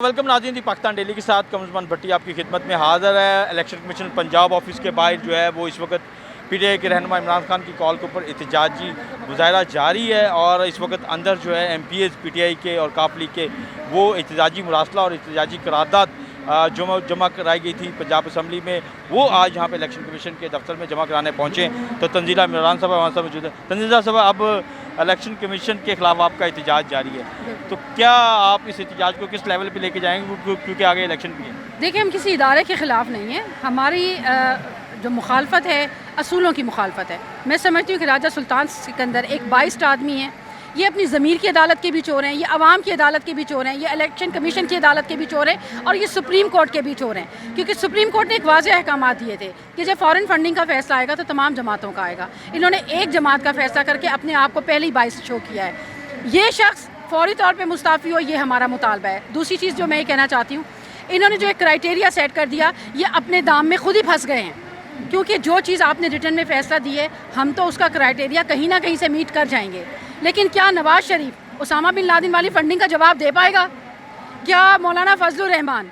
Welcome नाज़रीन जी, Pakistan daily के साथ कमरुज़्ज़मान भट्टी आपकी खिदमत में हाज़िर है। इलेक्शन कमीशन पंजाब ऑफिस के बाहर जो है वो इस वक्त पीटीआई के रहनुमा इमरान खान की कॉल के ऊपर एहतजाजी मुजाहरा जारी है और इस वक्त अंदर जो है एमपीएस पीटीआई के और काफ लीग के वो एहतजाजी मुरासला और एहतजाजी करारदाद जमा कराई गई थी पंजाब असम्बली में, वो आज यहाँ पे इलेक्शन कमीशन के दफ्तर में जमा कराने पहुँचे। तो तंजीला इमरान साहब वहाँ से मौजूद है। तंजीला साहब, अब इलेक्शन कमीशन के खिलाफ आपका एहतजाज जारी है, तो क्या आप इस एहतजाज को किस लेवल पे लेके जाएंगे, क्योंकि आगे इलेक्शन भी है? देखिए, हम किसी इदारे के ख़िलाफ़ नहीं हैं। हमारी जो मुखालफत है असूलों की मुखालफत है। मैं समझती हूँ कि राजा सुल्तान सिकंदर एक बाइस्ड आदमी है। ये अपनी ज़मीर की अदालत के भी चोर हैं, ये अवाम की अदालत के भी चोर हैं, ये इलेक्शन कमीशन की अदालत के भी चोर हैं और ये सुप्रीम कोर्ट के भी चोर हैं। क्योंकि सुप्रीम कोर्ट ने एक वाज़ेह अहकाम दिए थे कि जब फ़ॉरेन फंडिंग का फ़ैसला आएगा तो तमाम जमातों का आएगा। इन्होंने एक जमात का फ़ैसला करके अपने आप को पहले ही बाइस शो किया है। ये शख्स फौरी तौर पर मुस्ताफ़ी हो, ये हमारा मुतालबा है। दूसरी चीज़ जो मैं ये कहना चाहती हूँ, इन्होंने जो एक क्राइटेरिया सेट कर दिया, ये अपने दाम में खुद ही फंस गए हैं। क्योंकि जो चीज़ आपने रिटर्न में फ़ैसला दी है, हम तो उसका क्राइटेरिया कहीं ना कहीं से मीट कर जाएंगे, लेकिन क्या नवाज शरीफ उसामा बिन लादेन वाली फंडिंग का जवाब दे पाएगा? क्या मौलाना फजलुर रहमान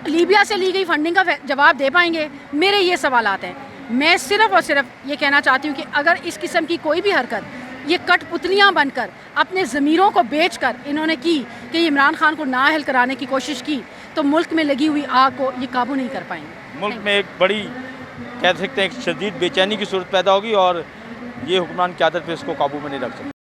लीबिया से ली गई फंडिंग का जवाब दे पाएंगे? मेरे ये सवालात हैं। मैं सिर्फ़ और सिर्फ ये कहना चाहती हूँ कि अगर इस किस्म की कोई भी हरकत ये कठपुतलियाँ बनकर अपने ज़मीरों को बेचकर इन्होंने की कि इमरान खान को नाअहल कराने की कोशिश की, तो मुल्क में लगी हुई आग को ये काबू नहीं कर पाएंगे। मुल्क में एक बड़ी कह सकते हैं एक शदीद बेचैनी की सूरत पैदा होगी और ये हुक्मरान क़यादत पे इसको काबू में नहीं रख सकते।